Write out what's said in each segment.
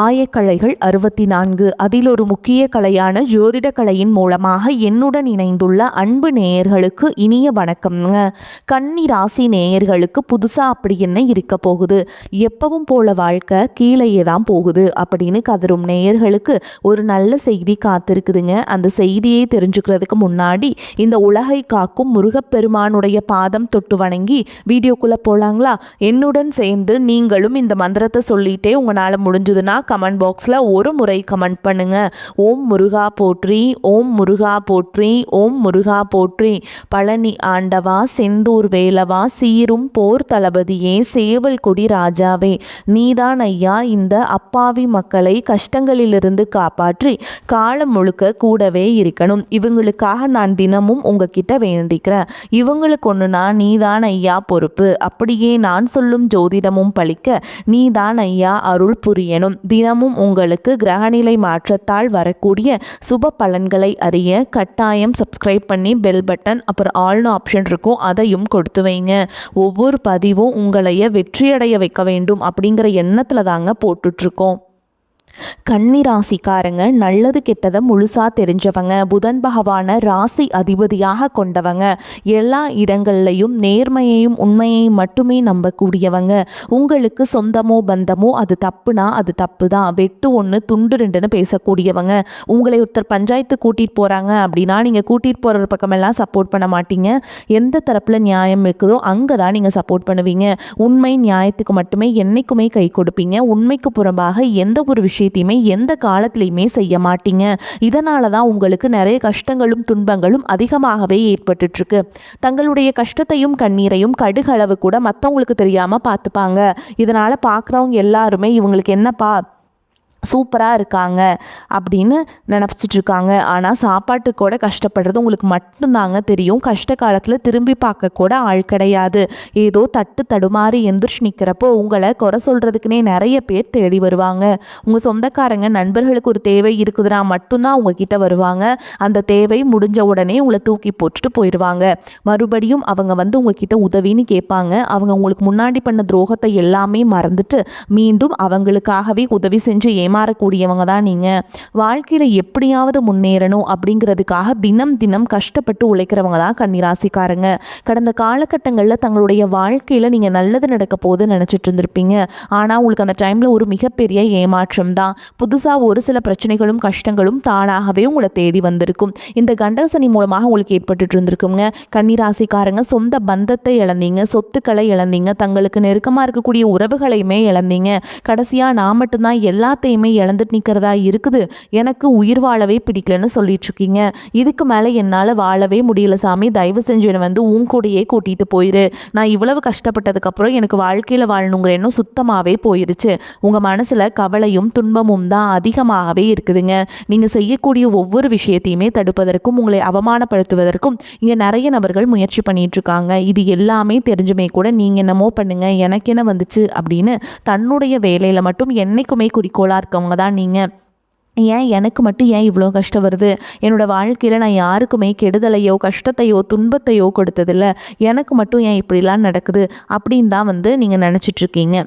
ஆயக்கலைகள் 64. அதில் ஒரு முக்கிய கலையான ஜோதிட கலையின் மூலமாக என்னுடன் இணைந்துள்ள அன்பு நேயர்களுக்கு இனிய வணக்கம்ங்க. கன்னி ராசி நேயர்களுக்கு புதுசாக அப்படி என்ன இருக்க போகுது, எப்பவும் போல வாழ்க்கை கீழேயே தான் போகுது அப்படின்னு கதரும் நேயர்களுக்கு ஒரு நல்ல செய்தி காத்திருக்குதுங்க. அந்த செய்தியை தெரிஞ்சுக்கிறதுக்கு முன்னாடி இந்த உலகை காக்கும் முருகப்பெருமானுடைய பாதம் தொட்டு வணங்கி வீடியோக்குள்ளே போகலாங்களா? என்னுடன் சேர்ந்து நீங்களும் இந்த மந்திரத்தை சொல்லிட்டே உங்களால் முடிஞ்சதுன்னா கமெண்ட் பாக்ஸில் ஒரு முறை கமெண்ட் பண்ணுங்க. ஓம் முருகா போற்றி, ஓம் முருகா போற்றி, ஓம் முருகா போற்றி. பழனி ஆண்டவா, செந்தூர் வேலவா, சீரும் போர் தளபதியே, சேவல் கொடி ராஜாவே, நீதான் ஐயா இந்த அப்பாவி மக்களை கஷ்டங்களிலிருந்து காப்பாற்றி காலம் முழுக்க கூடவே இருக்கணும். இவங்களுக்காக நான் தினமும் உங்ககிட்ட வேண்டிக்கிறேன். இவங்களுக்கு ஒன்றுனா நீதான் ஐயா பொறுப்பு. அப்படியே நான் சொல்லும் ஜோதிடமும் பழிக்க நீதான் ஐயா அருள் புரியணும். தினமும் உங்களுக்கு கிரகநிலை மாற்றத்தால் வரக்கூடிய சுப பலன்களை அறிய கட்டாயம் சப்ஸ்கிரைப் பண்ணி பெல் பட்டன் அப்புறம் ஆல்னு ஆப்ஷன் இருக்கும், அதையும் கொடுத்து வைங்க. ஒவ்வொரு பதிவும் உங்களைய வெற்றியடைய வைக்க வேண்டும் அப்படிங்கிற எண்ணத்தில் தாங்க போட்டுட்ருக்கோம். கன்னி ராசிக்காரங்க நல்லது கெட்டதை முழுசாக தெரிஞ்சவங்க, புதன் பகவானை ராசி அதிபதியாக கொண்டவங்க, எல்லா இடங்கள்லையும் நேர்மையையும் உண்மையையும் மட்டுமே நம்பக்கூடியவங்க. உங்களுக்கு சொந்தமோ பந்தமோ அது தப்புனா அது தப்பு தான், வெட்டு ஒன்று துண்டு ரெண்டுன்னு பேசக்கூடியவங்க. உங்களை ஒருத்தர் பஞ்சாயத்து கூட்டிகிட்டு போகிறாங்க அப்படின்னா நீங்கள் கூட்டிகிட்டு போகிற பக்கமெல்லாம் சப்போர்ட் பண்ண மாட்டீங்க. எந்த தரப்பில் நியாயம் இருக்குதோ அங்கே தான் நீங்கள் சப்போர்ட் பண்ணுவீங்க. உண்மை நியாயத்துக்கு மட்டுமே என்றைக்குமே கை கொடுப்பீங்க. உண்மைக்கு புறம்பாக எந்த ஒரு விஷயத்தையுமே எந்த காலத்திலையுமே செய்ய மாட்டீங்க. இதனால தான் உங்களுக்கு நிறைய கஷ்டங்களும் துன்பங்களும் அதிகமாகவே ஏற்பட்டுட்டு இருக்கு. தங்களுடைய கஷ்டத்தையும் கண்ணீரையும் கடுகளவு கூட மற்றவங்களுக்கு தெரியாம பார்த்துப்பாங்க. இதனால பார்க்குறவங்க எல்லாருமே இவங்களுக்கு என்னப்பா சூப்பராக இருக்காங்க அப்படின்னு நினச்சிட்டு இருக்காங்க. ஆனால் சாப்பாட்டுக்கு கூட கஷ்டப்படுறது உங்களுக்கு மட்டும்தாங்க தெரியும். கஷ்ட காலத்தில் திரும்பி பார்க்க கூட ஆள் கிடையாது. ஏதோ தட்டு தடுமாறி எந்திரிச்சு நிற்கிறப்போ உங்களை குறை சொல்கிறதுக்குனே நிறைய பேர் தேடி வருவாங்க. உங்கள் சொந்தக்காரங்க நண்பர்களுக்கு ஒரு தேவை இருக்குதுன்னா மட்டும்தான் உங்ககிட்ட வருவாங்க. அந்த தேவை முடிஞ்ச உடனே உங்களை தூக்கி போட்டுட்டு போயிடுவாங்க. மறுபடியும் அவங்க வந்து உங்ககிட்ட உதவின்னு கேட்பாங்க. அவங்க உங்களுக்கு முன்னாடி பண்ண துரோகத்தை எல்லாமே மறந்துட்டு மீண்டும் அவங்களுக்காகவே உதவி செஞ்சு மாறக்கூடியவங்க தான் நீங்கள். வாழ்க்கையில் எப்படியாவது முன்னேறணும் அப்படிங்கிறதுக்காக தினம் தினம் கஷ்டப்பட்டு உழைக்கிறவங்க தான் கன்னிராசிக்காரங்க. கடந்த காலகட்டங்களில் தங்களுடைய வாழ்க்கையில் நீங்கள் நல்லது நடக்க போது நினச்சிட்டு இருந்திருப்பீங்க. ஆனால் உங்களுக்கு அந்த டைமில் ஒரு மிகப்பெரிய ஏமாற்றம் தான். புதுசாக ஒரு சில பிரச்சனைகளும் கஷ்டங்களும் தானாகவே உங்களை தேடி வந்திருக்கும். இந்த கண்டசனி மூலமாக உங்களுக்கு ஏற்பட்டு இருந்திருக்குங்க. கன்னிராசிக்காரங்க சொந்த பந்தத்தை இழந்தீங்க, சொத்துக்களை இழந்தீங்க, தங்களுக்கு நெருக்கமாக இருக்கக்கூடிய உறவுகளையுமே இழந்தீங்க. கடைசியாக நான் மட்டும்தான் எல்லாத்தையுமே இழந்துட்டு நிற்கிறதா இருக்குது, எனக்கு உயிர் வாழவே பிடிக்கலன்னு சொல்லிட்டு இருக்கீங்க. இதுக்கு மேலே என்னால் வாழவே முடியல சாமி, தயவு செஞ்சு என்னை வந்து உன் கூடையே கூட்டிகிட்டு போயிரு. நான் இவ்வளவு கஷ்டப்பட்டதுக்கப்புறம் எனக்கு வாழ்க்கையில் வாழணுங்கிற எண்ணம் சுத்தமாகவே போயிருச்சு. உங்கள் மனசில் கவலையும் துன்பமும் தான் அதிகமாகவே இருக்குதுங்க. நீங்கள் செய்யக்கூடிய ஒவ்வொரு விஷயத்தையுமே தடுப்பதற்கும் உங்களை அவமானப்படுத்துவதற்கும் இங்கே நிறைய நபர்கள் முயற்சி பண்ணிட்டு இருக்காங்க. இது எல்லாமே தெரிஞ்சுமே கூட நீங்கள் என்னமோ பண்ணுங்க, எனக்கு என்ன வந்துச்சு அப்படின்னு தன்னுடைய வேலையில் மட்டும் என்னைக்குமே குறிக்கோளாக இருக்கவங்க தான் நீங்கள். ஏன் எனக்கு மட்டும் ஏன் இவ்வளோ கஷ்டம் வருது, என்னோடய வாழ்க்கையில் நான் யாருக்குமே கெடுதலையோ கஷ்டத்தையோ துன்பத்தையோ கொடுத்ததில்ல, எனக்கு மட்டும் ஏன் இப்படிலாம் நடக்குது அப்படின்னு தான் வந்து நீங்கள் நினச்சிட்ருக்கீங்க.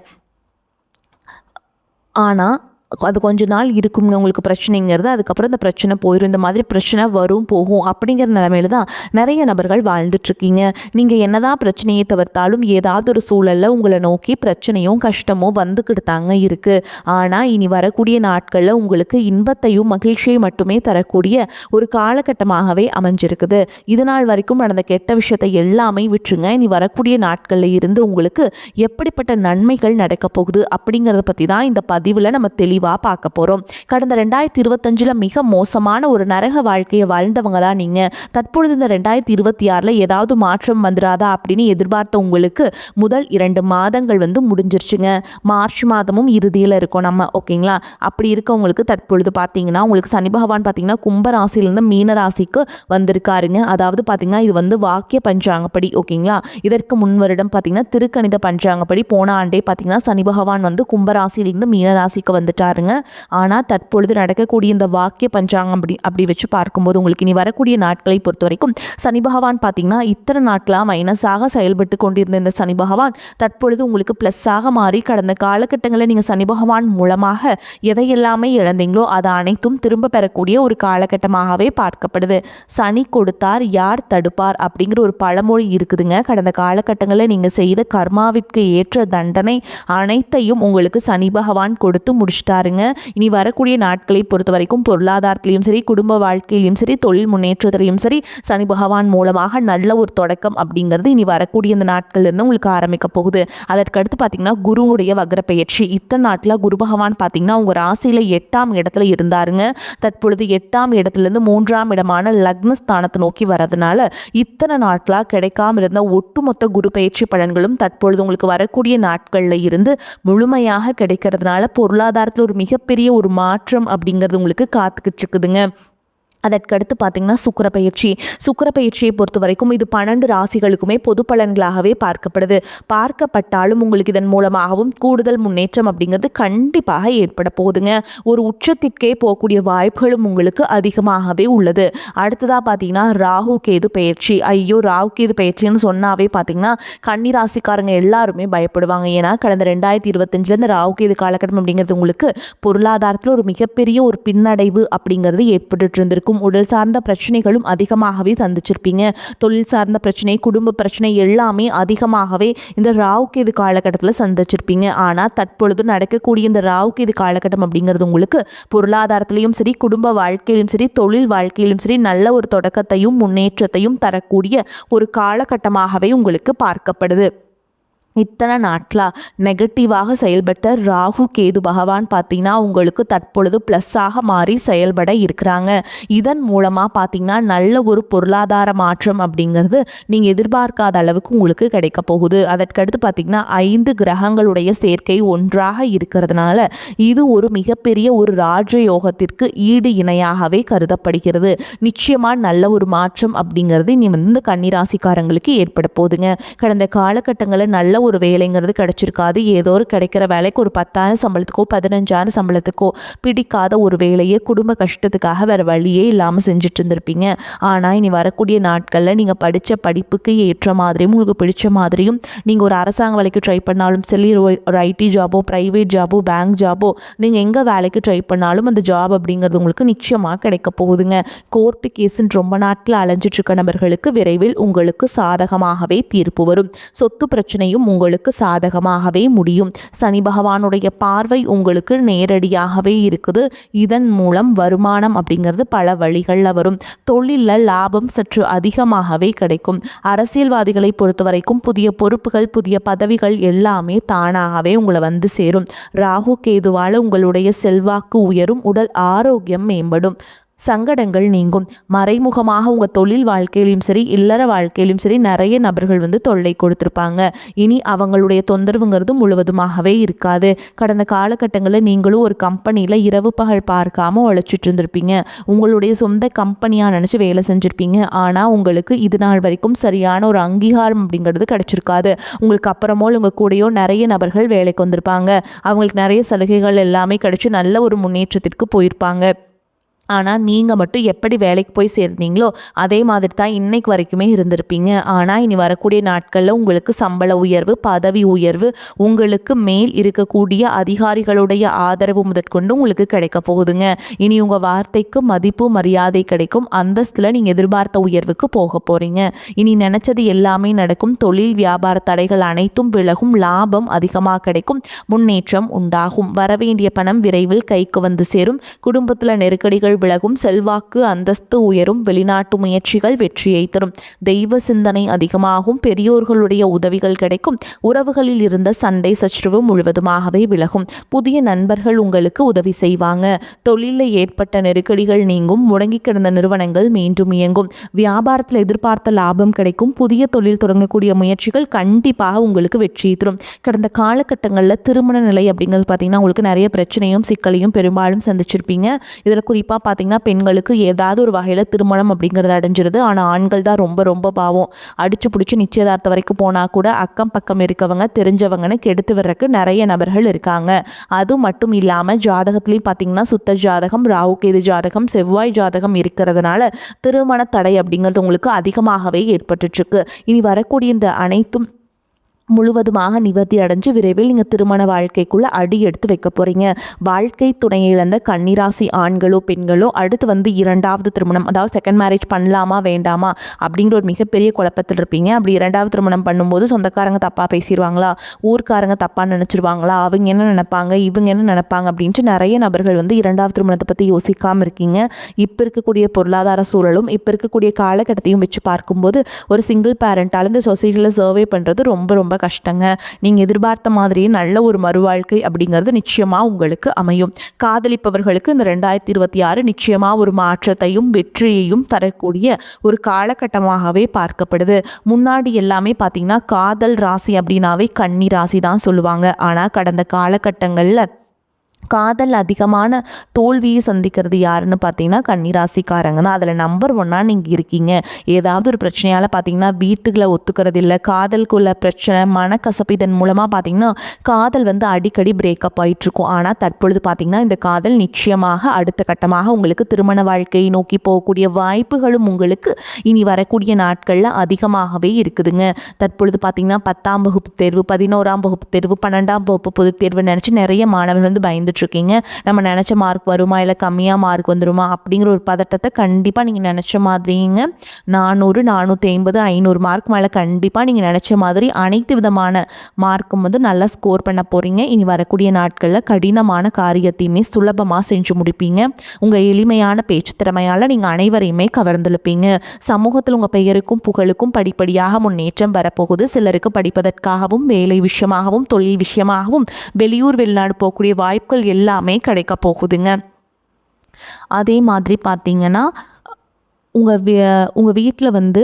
ஆனால் அது கொஞ்ச நாள் இருக்குங்க உங்களுக்கு பிரச்சனைங்கிறது. அதுக்கப்புறம் இந்த பிரச்சனை போயிடும். இந்த மாதிரி பிரச்சனை வரும் போகும் அப்படிங்கிற நிலைமையில தான் நிறைய நபர்கள் வாழ்ந்துட்டுருக்கீங்க. நீங்கள் என்னதான் பிரச்சனையை தவிர்த்தாலும் ஏதாவது ஒரு சூழலில் உங்களை நோக்கி பிரச்சனையும் கஷ்டமும் வந்துக்கிட்டு தாங்க இருக்குது. ஆனால் இனி வரக்கூடிய நாட்களில் உங்களுக்கு இன்பத்தையும் மகிழ்ச்சியை மட்டுமே தரக்கூடிய ஒரு காலகட்டமாகவே அமைஞ்சிருக்குது. இது நாள் வரைக்கும் நடந்த கெட்ட விஷயத்தை எல்லாமே விட்டுருங்க. இனி வரக்கூடிய நாட்களில் இருந்து உங்களுக்கு எப்படிப்பட்ட நன்மைகள் நடக்க போகுது அப்படிங்கிறத பற்றி தான் இந்த பதிவில் நம்ம தெளிவாக பார்க்க போகிறோம். கடந்த 2025 மிக மோசமான ஒரு நரக வாழ்க்கையை வாழ்ந்தவங்க தான் நீங்கள். தற்பொழுது இந்த 2026 ஏதாவது மாற்றம் வந்துடாதா அப்படின்னு எதிர்பார்த்த உங்களுக்கு முதல் 2 மாதங்கள் வந்து முடிஞ்சிருச்சுங்க. மார்ச் மாதமும் இறுதியில் இருக்கும் நம்ம, ஓகேங்களா? அப்படி இருக்கவங்களுக்கு தற்பொழுது பார்த்தீங்கன்னா உங்களுக்கு சனி பகவான் பார்த்தீங்கன்னா கும்ப ராசியிலேருந்து மீன ராசிக்கு வந்திருக்காருங்க. அதாவது பார்த்தீங்கன்னா இது வந்து வாக்கிய பஞ்சாங்கப்படி, ஓகேங்களா? இதற்கு முன் வருடம் பார்த்தீங்கன்னா திருக்கணித பஞ்சாங்கப்படி போன ஆண்டே பார்த்தீங்கன்னா சனி பகவான் வந்து கும்பராசியிலிருந்து மீன ராசிக்கு வந்துட்டார். முடிச்சிட்டாருங்க. ஆனால் தற்பொழுது நடக்கக்கூடிய இந்த வாக்கிய பஞ்சாங்கம் அப்படி வச்சு பார்க்கும்போது உங்களுக்கு இனி வரக்கூடிய நாட்களை பொறுத்த வரைக்கும் சனி பகவான் பார்த்தீங்கன்னா இத்தனை நாட்களாக மைனஸாக செயல்பட்டு கொண்டிருந்த இந்த சனி பகவான் தற்பொழுது உங்களுக்கு ப்ளஸ்ஸாக மாறி கடந்த காலகட்டங்களில் நீங்கள் சனி பகவான் மூலமாக எதையெல்லாமே இழந்தீங்களோ அதை அனைத்தும் திரும்ப பெறக்கூடிய ஒரு காலகட்டமாகவே பார்க்கப்படுது. சனி கொடுத்தார் யார் தடுப்பார் அப்படிங்கிற ஒரு பழமொழி இருக்குதுங்க. கடந்த காலகட்டங்களில் நீங்கள் செய்த கர்மாவிற்கு ஏற்ற தண்டனை அனைத்தையும் உங்களுக்கு சனி பகவான் கொடுத்து முடிச்சிட்டாருங்க. இனி வரக்கூடிய நாட்களை பொறுத்த வரைக்கும் பொருளாதாரத்திலையும் சரி, குடும்ப வாழ்க்கையிலும் சரி, தொழில் முன்னேற்றத்திலையும் சரி சனி பகவான் மூலமாக நல்ல ஒரு தொடக்கம் அப்படிங்கிறது இனி வரக்கூடிய இந்த நாட்கள்ல இருந்து உங்களுக்கு ஆரம்பிக்க போகுது. அதற்கடுத்து பார்த்தீங்கன்னா குருவுடைய வக்ர பெயர்ச்சி. இத்தனை நாட்டில் குரு பகவான் பார்த்தீங்கன்னா உங்கள் ராசியில் 8ஆம் இடத்துல இருந்தாருங்க. தற்பொழுது 8ஆம் இடத்துலேருந்து 3ஆம் இடமான லக்னஸ்தானத்தை நோக்கி வரதுனால இத்தனை நாட்களாக கிடைக்காம இருந்த ஒட்டுமொத்த குரு பயிற்சி பலன்களும் தற்பொழுது உங்களுக்கு வரக்கூடிய நாட்களில் இருந்து முழுமையாக கிடைக்கிறதுனால பொருளாதாரத்தில் ஒரு மிகப்பெரிய ஒரு மாற்றம் அப்படிங்கிறது உங்களுக்கு காத்துக்கிட்டு இருக்குதுங்க. அதற்கடுத்து பார்த்தீங்கன்னா சுக்கிர பயிற்சியை பொறுத்த வரைக்கும் இது 12 ராசிகளுக்குமே பொது பலன்களாகவே பார்க்கப்பட்டாலும் உங்களுக்கு இதன் மூலமாகவும் கூடுதல் முன்னேற்றம் அப்படிங்கிறது கண்டிப்பாக ஏற்பட போகுதுங்க. ஒரு உச்சத்திற்கே போகக்கூடிய வாய்ப்புகளும் உங்களுக்கு அதிகமாகவே உள்ளது. அடுத்ததாக பார்த்தீங்கன்னா ராகு கேது பயிற்சி. ராகு கேது பயிற்சின்னு சொன்னாவே பார்த்தீங்கன்னா கன்னி ராசிக்காரங்க எல்லாருமே பயப்படுவாங்க. ஏன்னா கடந்த 2025 ராகு கேது காலகட்டம் அப்படிங்கிறது உங்களுக்கு பொருளாதாரத்தில் ஒரு மிகப்பெரிய ஒரு பின்னடைவு அப்படிங்கிறது ஏற்பட்டு இருந்திருக்கும். உடல் சார்ந்த பிரச்சனைகளும் அதிகமாகவே சந்திச்சிருப்பீங்க. தொழில் சார்ந்த பிரச்சனை, குடும்ப பிரச்சனை எல்லாமே அதிகமாகவே இந்த ராகு கேது காலகட்டத்தில் சந்திச்சிருப்பீங்க. ஆனால் தற்பொழுது நடக்கக்கூடிய இந்த ராகு கேது காலகட்டம் அப்படிங்கிறது உங்களுக்கு பொருளாதாரத்திலையும் சரி, குடும்ப வாழ்க்கையிலும் சரி, தொழில் வாழ்க்கையிலும் சரி நல்ல ஒரு தொடக்கத்தையும் முன்னேற்றத்தையும் தரக்கூடிய ஒரு காலகட்டமாகவே உங்களுக்கு பார்க்கப்படுது. இத்தனை நாட்களாக நெகட்டிவாக செயல்பட்ட ராகு கேது பகவான் பார்த்தீங்கன்னா உங்களுக்கு தற்பொழுது ப்ளஸ்ஸாக மாறி செயல்பட இருக்கிறாங்க. இதன் மூலமாக பார்த்தீங்கன்னா நல்ல ஒரு பொருளாதார மாற்றம் அப்படிங்கிறது நீங்கள் எதிர்பார்க்காத அளவுக்கு உங்களுக்கு கிடைக்க போகுது. அதற்கடுத்து பார்த்தீங்கன்னா 5 கிரகங்களுடைய சேர்க்கை ஒன்றாக இருக்கிறதுனால இது ஒரு மிகப்பெரிய ஒரு ராஜயோகத்திற்கு ஈடு இணையாகவே கருதப்படுகிறது. நிச்சயமாக நல்ல ஒரு மாற்றம் அப்படிங்கிறது இனி வந்து கன்னிராசிக்காரங்களுக்கு ஏற்பட போகுதுங்க. கடந்த காலகட்டங்களில் நல்ல ஒரு வேலைங்கிறது கிடைச்சிருக்காது. ஏதோ ஒரு கிடைக்கிற வேலைக்கு ஒரு 10,000 சம்பளத்துக்கோ 15,000 சம்பளத்துக்கோ பிடிக்காத ஒரு வேலையை குடும்ப கஷ்டத்துக்காக வேறு வழியே இல்லாமல் செஞ்சுட்டு இருந்திருப்பீங்க. ஆனால் இனி வரக்கூடிய நாட்களில் நீங்கள் படித்த படிப்புக்கு ஏற்ற மாதிரியும் உங்களுக்கு பிடிச்ச மாதிரியும் நீங்கள் ஒரு அரசாங்க வேலைக்கு ட்ரை பண்ணாலும் சரி, ஒரு ஐடி ஜாபோ, ப்ரைவேட் ஜாபோ, பேங்க் ஜாபோ, நீங்கள் எங்கே வேலைக்கு ட்ரை பண்ணாலும் அந்த ஜாப் அப்படிங்கிறது உங்களுக்கு நிச்சயமாக கிடைக்க போகுதுங்க. கோர்ட்டு கேஸுன்னு ரொம்ப நாட்கள் அலைஞ்சிட்டு இருக்க நபர்களுக்கு விரைவில் உங்களுக்கு சாதகமாகவே தீர்ப்பு வரும். சொத்து பிரச்சனையும் உங்களுக்கு சாதகமாகவே முடியும். சனி பகவானுடைய பார்வை உங்களுக்கு நேரடியாகவே இருக்குது. இதன் மூலம் வருமானம் அப்படிங்கிறது பல வழிகளில் வரும். தொழிலில் லாபம் சற்று அதிகமாகவே கிடைக்கும். அரசியல்வாதிகளை பொறுத்த வரைக்கும் புதிய பொறுப்புகள், புதிய பதவிகள் எல்லாமே தானாகவே உங்களை வந்து சேரும். ராகு கேதுவால் உங்களுடைய செல்வாக்கு உயரும். உடல் ஆரோக்கியம் மேம்படும். சங்கடங்கள் நீங்கும். மறைமுகமாக உங்கள் தொழில் வாழ்க்கையிலும் சரி, இல்லற வாழ்க்கையிலும் சரி நிறைய நபர்கள் வந்து தொல்லை கொடுத்துருப்பாங்க. இனி அவங்களுடைய தொந்தரவுங்கிறது முழுவதுமாகவே இருக்காது. கடந்த காலகட்டங்களில் நீங்களும் ஒரு கம்பெனியில் இரவு பகல் பார்க்காம உழைச்சிட்டு இருந்திருப்பீங்க. உங்களுடைய சொந்த கம்பெனியாக நினச்சி வேலை செஞ்சுருப்பீங்க. ஆனால் உங்களுக்கு இது நாள் வரைக்கும் சரியான ஒரு அங்கீகாரம் அப்படிங்கிறது கிடச்சிருக்காது. உங்களுக்கு அப்புறமோ உங்கள் கூடயோ நிறைய நபர்கள் வேலைக்கு வந்திருப்பாங்க. அவங்களுக்கு நிறைய சலுகைகள் எல்லாமே கிடச்சி நல்ல ஒரு முன்னேற்றத்திற்கு போயிருப்பாங்க. ஆனால் நீங்கள் மட்டும் எப்படி வேலைக்கு போய் சேர்ந்தீங்களோ அதே மாதிரி தான் இன்னைக்கு வரைக்குமே இருந்திருப்பீங்க. ஆனால் இனி வரக்கூடிய நாட்களில் உங்களுக்கு சம்பள உயர்வு, பதவி உயர்வு, உங்களுக்கு மேல் இருக்கக்கூடிய அதிகாரிகளுடைய ஆதரவு முதற்கொண்டு உங்களுக்கு கிடைக்க போகுதுங்க. இனி உங்கள் வார்த்தைக்கு மதிப்பு மரியாதை கிடைக்கும். அந்தஸ்தில் நீங்கள் எதிர்பார்த்த உயர்வுக்கு போக போகிறீங்க. இனி நினச்சது எல்லாமே நடக்கும். தொழில் வியாபார தடைகள் அனைத்தும் விலகும். லாபம் அதிகமாக கிடைக்கும். முன்னேற்றம் உண்டாகும். வரவேண்டிய பணம் விரைவில் கைக்கு வந்து சேரும். குடும்பத்தில் நெருக்கடிகள் விலகும். செல்வாக்கு அந்தஸ்து உயரும். வெளிநாட்டு முயற்சிகள் வெற்றியை தரும். தெய்வ சிந்தனை அதிகமாகும். பெரியோர்களுடைய உதவிகள் கிடைக்கும். உறவுகளில் இருந்த சண்டை சச்சரவு முழுவதுமாகவே விலகும். புதிய நண்பர்கள் உங்களுக்கு உதவி செய்வாங்க. தொழிலில் ஏற்பட்ட நெருக்கடிகள் நீங்கும். முடங்கி கிடந்த நிறுவனங்கள் மீண்டும் இயங்கும். வியாபாரத்தில் எதிர்பார்த்த லாபம் கிடைக்கும். புதிய தொழில் தொடங்கக்கூடிய முயற்சிகள் கண்டிப்பாக உங்களுக்கு வெற்றி தரும். கடந்த காலகட்டங்களில் திருமண நிலை அப்படிங்கிறது பார்த்தீங்கன்னா உங்களுக்கு நிறைய பிரச்சனையும் சிக்கலையும் பெரும்பாலும் சந்திச்சிருப்பீங்க. இதில் குறிப்பாக பார்த்திங்கன்னா பெண்களுக்கு ஏதாவது ஒரு வகையில் திருமணம் அப்படிங்கிறது அடைஞ்சிருது. ஆனால் ஆண்கள் தான் ரொம்ப ரொம்ப பாவம். அடிச்சு பிடிச்சி நிச்சயதார்த்தம் வரைக்கும் போனால் கூட அக்கம் பக்கம் இருக்கவங்க தெரிஞ்சவங்கன்னு கெடுத்து வர்றதுக்கு நிறைய நபர்கள் இருக்காங்க. அது மட்டும் இல்லாமல் ஜாதகத்துலேயும் பார்த்திங்கன்னா சுத்த ஜாதகம், ராகுகேது ஜாதகம், செவ்வாய் ஜாதகம் இருக்கிறதுனால திருமண தடை அப்படிங்கிறது உங்களுக்கு அதிகமாகவே ஏற்பட்டுருக்கு. இனி வரக்கூடிய இந்த அனைத்தும் முழுவதுமாக நிவர்த்தி அடைஞ்சு விரைவில் நீங்கள் திருமண வாழ்க்கைக்குள்ளே அடி எடுத்து வைக்க போகிறீங்க. வாழ்க்கை துணையை இழந்த கன்னிராசி ஆண்களோ பெண்களோ அடுத்து வந்து 2வது திருமணம், அதாவது செகண்ட் மேரேஜ் பண்ணலாமா வேண்டாமா அப்படிங்கிற ஒரு மிகப்பெரிய குழப்பத்தில் இருப்பீங்க. அப்படி 2வது திருமணம் பண்ணும்போது சொந்தக்காரங்க தப்பாக பேசிடுவாங்களா, ஊர்க்காரங்க தப்பாக நினச்சிருவாங்களா, அவங்க என்ன நினைப்பாங்க, இவங்க என்ன நினைப்பாங்க அப்படின்ட்டு நிறைய நபர்கள் வந்து 2வது திருமணத்தை பற்றி யோசிக்காமல் இருக்கீங்க. இப்போ இருக்கக்கூடிய பொருளாதார சூழலும் இப்போ இருக்கக்கூடிய காலகட்டத்தையும் வச்சு பார்க்கும்போது ஒரு சிங்கிள் பேரண்டால் இந்த சொசைட்டியில் சர்வே பண்ணுறது ரொம்ப ரொம்ப கஷ்டங்க. நீங்கள் எதிர்பார்த்த மாதிரியே நல்ல ஒரு மறுவாழ்க்கை அப்படிங்கிறது நிச்சயமாக உங்களுக்கு அமையும். காதலிப்பவர்களுக்கு இந்த 2026 நிச்சயமாக ஒரு மாற்றத்தையும் வெற்றியையும் தரக்கூடிய ஒரு காலகட்டமாகவே பார்க்கப்படுது. முன்னாடி எல்லாமே பார்த்தீங்கன்னா காதல் ராசி அப்படின்னாவே கன்னி ராசி தான் சொல்லுவாங்க. ஆனால் கடந்த காலகட்டங்களில் காதல் அதிகமான தோல்வியை சந்திக்கிறது யாருன்னு பார்த்தீங்கன்னா கன்னிராசிக்காரங்க தான். அதில் நம்பர் 1 நீங்கள் இருக்கீங்க. ஏதாவது ஒரு பிரச்சனையால் பார்த்தீங்கன்னா வீட்டுகளை ஒத்துக்கிறது இல்லை, காதலுக்குள்ள பிரச்சனை, மனக்கசப்பு, இதன் மூலமாக பார்த்தீங்கன்னா காதல் வந்து அடிக்கடி பிரேக்கப் ஆகிட்டுருக்கும். ஆனால் தற்பொழுது பார்த்தீங்கன்னா இந்த காதல் நிச்சயமாக அடுத்த கட்டமாக உங்களுக்கு திருமண வாழ்க்கையை நோக்கி போகக்கூடிய வாய்ப்புகளும் உங்களுக்கு இனி வரக்கூடிய நாட்களில் அதிகமாகவே இருக்குதுங்க. தற்பொழுது பார்த்தீங்கன்னா 10ஆம் வகுப்பு தேர்வு, 11ஆம் வகுப்பு தேர்வு, 12ஆம் வகுப்பு பொதுத் தேர்வு நினச்சி நிறைய மாணவர்கள் வந்து பயந்துட்டு இருக்கீங்க. நம்ம நினச்ச மார்க் வருமா இல்லை கம்மியாக மார்க் வந்துடுமா அப்படிங்கிற ஒரு பதட்டத்தை கண்டிப்பாக நீங்கள் நினச்ச மாதிரிங்க 400, 450, 500 மார்க் மேலே கண்டிப்பாக நீங்கள் நினச்ச மாதிரி அனைத்து விதமான மார்க்கும் வந்து நல்லா ஸ்கோர் பண்ண போகிறீங்க. இனி வரக்கூடிய நாட்களில் கடினமான காரியத்தையுமே சுலபமாக செஞ்சு முடிப்பீங்க. உங்கள் எளிமையான பேச்சு திறமையால் நீங்கள் அனைவரையுமே கவர்ந்தெழுப்பீங்க. சமூகத்தில் உங்கள் பெயருக்கும் புகழுக்கும் படிப்படியாக முன்னேற்றம் வரப்போகுது. சிலருக்கு படிப்பதற்காகவும் வேலை விஷயமாகவும் தொழில் விஷயமாகவும் வெளியூர் வெளிநாடு போகக்கூடிய வாய்ப்புகள் எல்லாமே கிடைக்க போகுதுங்க. அதே மாதிரி பார்த்தீங்கன்னா உங்கள் வீட்டில் வந்து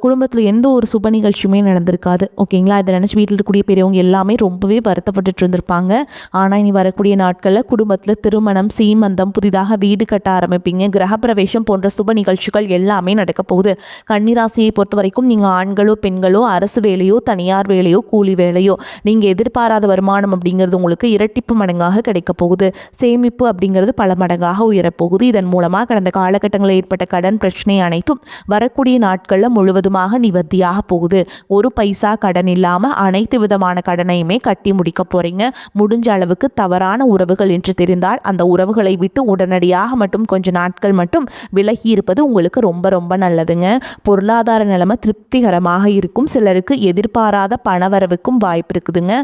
குடும்பத்தில் எந்த ஒரு சுப நிகழ்ச்சியுமே நடந்திருக்காது. ஓகேங்களா? இதை நினச்சி வீட்டில் இருக்கக்கூடிய பெரியவங்க எல்லாமே ரொம்பவே வருத்தப்பட்டு இருந்திருப்பாங்க. ஆனால் இனி வரக்கூடிய நாட்களில் குடும்பத்தில் திருமணம், சீமந்தம், புதிதாக வீடு கட்ட ஆரம்பிப்பீங்க. கிரகப்பிரவேசம் போன்ற சுப நிகழ்ச்சிகள் எல்லாமே நடக்க போகுது. கன்னிராசியை பொறுத்த வரைக்கும் நீங்கள் ஆண்களோ பெண்களோ அரசு வேலையோ தனியார் வேலையோ கூலி வேலையோ நீங்கள் எதிர்பாராத வருமானம் அப்படிங்கிறது உங்களுக்கு இரட்டிப்பு மடங்காக கிடைக்க போகுது. சேமிப்பு அப்படிங்கிறது பல மடங்காக உயரப்போகுது. இதன் மூலமாக கடந்த காலகட்டங்களில் ஏற்பட்ட கடன் பிரச்சனை அனைத்தும் வரக்கூடிய நாட்களில் முழுவதுமாக நிவர்த்தியாக போகுது. ஒரு பைசா கடன் இல்லாமல் அனைத்து விதமான கடனையுமே கட்டி முடிக்க போறீங்க. முடிஞ்ச அளவுக்கு தவறான உறவுகள் என்று தெரிந்தால் அந்த உறவுகளை விட்டு உடனடியாக மட்டும் கொஞ்ச நாட்கள் மட்டும் விலகி இருப்பது உங்களுக்கு ரொம்ப ரொம்ப நல்லதுங்க. பொருளாதார நிலைமை திருப்திகரமாக இருக்கும். சிலருக்கு எதிர்பாராத பணவரவுக்கும் வாய்ப்பு இருக்குதுங்க.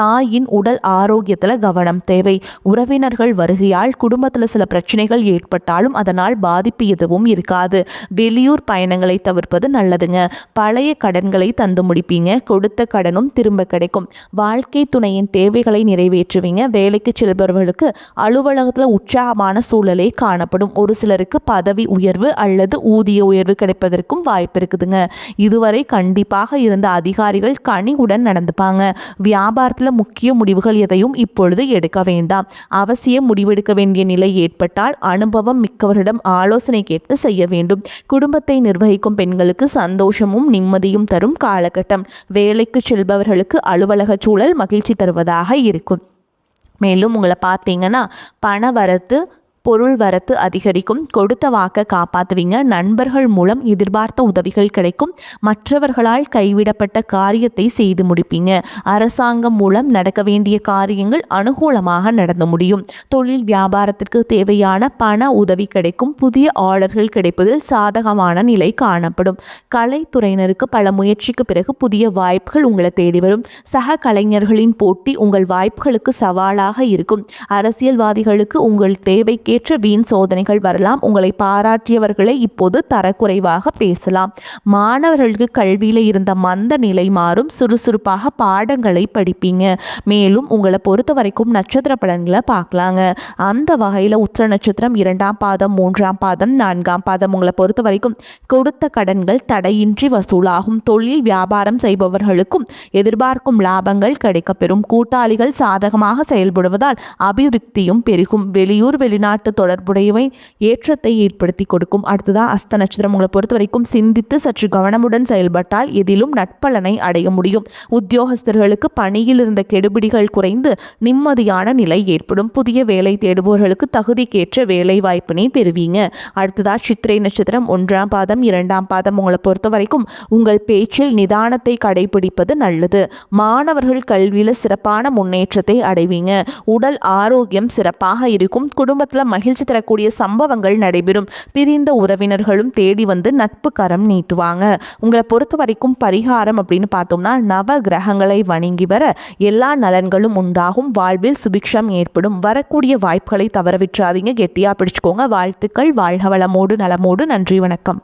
தாயின் உடல் ஆரோக்கியத்தில் கவனம் தேவை. உறவினர்கள் வருகையால் குடும்பத்தில் சில பிரச்சனைகள் ஏற்பட்டாலும் அதனால் பாதிப்பு எதுவும் இருக்காது. வெளியூர் பயணங்களை தவிர்ப்பது நல்லதுங்க. பழைய கடன்களை தந்து முடிப்பீங்க. கொடுத்த கடனும் திரும்ப கிடைக்கும். வாழ்க்கை துணையின் தேவைகளை நிறைவேற்றுவீங்க. வேலைக்கு செல்பவர்களுக்கு அலுவலகத்தில் உற்சாகமான சூழலே காணப்படும். ஒரு சிலருக்கு பதவி உயர்வு அல்லது ஊதிய உயர்வு கிடைப்பதற்கும் வாய்ப்பு இருக்குதுங்க. இதுவரை கண்டிப்பாக இருந்த அதிகாரிகள் கனிவுடன் நடந்துப்பாங்க. வியாபாரத்தில் முக்கிய முடிவுகள் எதையும் இப்பொழுது எடுக்க வேண்டாம். அவசியம் முடிவெடுக்க வேண்டிய நிலை ஏற்பட்டால் அனுபவம் மிக்கவரிடம் ஆலோசனை கேட்டு செய்ய வேண்டும். குடும்பத்தை நிர்வகிக்கும் பெண்களுக்கு சந்தோஷமும் நிம்மதியும் தரும் காலகட்டம். வேலைக்கு செல்பவர்களுக்கு அலுவலக சூழல் மகிழ்ச்சி தருவதாக இருக்கும். மேலும் உங்களை பார்த்தீங்கன்னா பண வரத்து பொருள் வரத்து அதிகரிக்கும். கொடுத்த வாக்கை காப்பாற்றுவீங்க. நண்பர்கள் மூலம் எதிர்பார்த்த உதவிகள் கிடைக்கும். மற்றவர்களால் கைவிடப்பட்ட காரியத்தை செய்து முடிப்பீங்க. அரசாங்கம் மூலம் நடக்க வேண்டிய காரியங்கள் அனுகூலமாக நடந்து முடியும். தொழில் வியாபாரத்திற்கு தேவையான பண உதவி கிடைக்கும். புதிய ஆர்டர்கள் கிடைப்பதில் சாதகமான நிலை காணப்படும். கலைத்துறையினருக்கு பல முயற்சிக்கு பிறகு புதிய வாய்ப்புகள் உங்களை தேடி வரும். சக கலைஞர்களின் போட்டி உங்கள் வாய்ப்புகளுக்கு சவாலாக இருக்கும். அரசியல்வாதிகளுக்கு உங்கள் தேவைக்கு ஏற்ற வீண் சோதனைகள் வரலாம். உங்களை பாராட்டியவர்களை இப்போது தரக்குறைவாக பேசலாம். மாணவர்களுக்கு கல்வியில் இருந்த மந்த நிலை மாறும். சுறுசுறுப்பாக பாடங்களை படிப்பீங்க. மேலும் உங்களை பொறுத்த வரைக்கும் நட்சத்திர பலன்களை பார்க்கலாங்க. அந்த வகையில் உத்திர நட்சத்திரம் 2ஆம் பாதம், 3ஆம் பாதம், 4ஆம் பாதம் உங்களை பொறுத்த வரைக்கும் கொடுத்த கடன்கள் தடையின்றி வசூலாகும். தொழில் வியாபாரம் செய்பவர்களுக்கும் எதிர்பார்க்கும் லாபங்கள் கிடைக்கப்பெறும். கூட்டாளிகள் சாதகமாக செயல்படுவதால் அபிவிருத்தியும் பெருகும். வெளியூர் வெளிநாட்டு வெளிநாட்டு தொடர்புடையவை ஏற்றத்தை ஏற்படுத்தி கொடுக்கும். அடுத்ததாக அஸ்த நட்சத்திரம். உங்களை பொறுத்த வரைக்கும் சிந்தித்து சற்று கவனமுடன் செயல்பட்டால் எதிலும் நட்பலனை அடைய முடியும். உத்தியோகஸ்தர்களுக்கு பணியில் இருந்த கெடுபிடிகள் குறைந்து நிம்மதியான நிலை ஏற்படும். புதிய வேலை தேடுபவர்களுக்கு தகுதிக்கேற்ற வேலை வாய்ப்பினை பெறுவீங்க. அடுத்ததாக சித்திரை நட்சத்திரம். 1ஆம் பாதம் 2ஆம் பாதம். உங்களை பொறுத்த வரைக்கும் உங்கள் பேச்சில் நிதானத்தை கடைபிடிப்பது நல்லது. மாணவர்கள் கல்வியில் சிறப்பான முன்னேற்றத்தை அடைவீங்க. உடல் ஆரோக்கியம் சிறப்பாக இருக்கும். குடும்பத்தில் மகிழ்ச்சி தரக்கூடிய சம்பவங்கள் நடைபெறும். பிரிந்த உறவினர்களும் தேடி வந்து நட்பு கரம் நீட்டுவாங்க. உங்களை பொறுத்த வரைக்கும் பரிகாரம் அப்படின்னு பார்த்தோம்னா நவ கிரகங்களை வணங்கி வர எல்லா நலன்களும் உண்டாகும். வாழ்வில் சுபிக்ஷம் ஏற்படும். வரக்கூடிய வாய்ப்புகளை தவற விட்டுறாதீங்க. கெட்டியா பிடிச்சுக்கோங்க. வாழ்த்துக்கள். வாழ்க வளமோடு நலமோடு. நன்றி, வணக்கம்.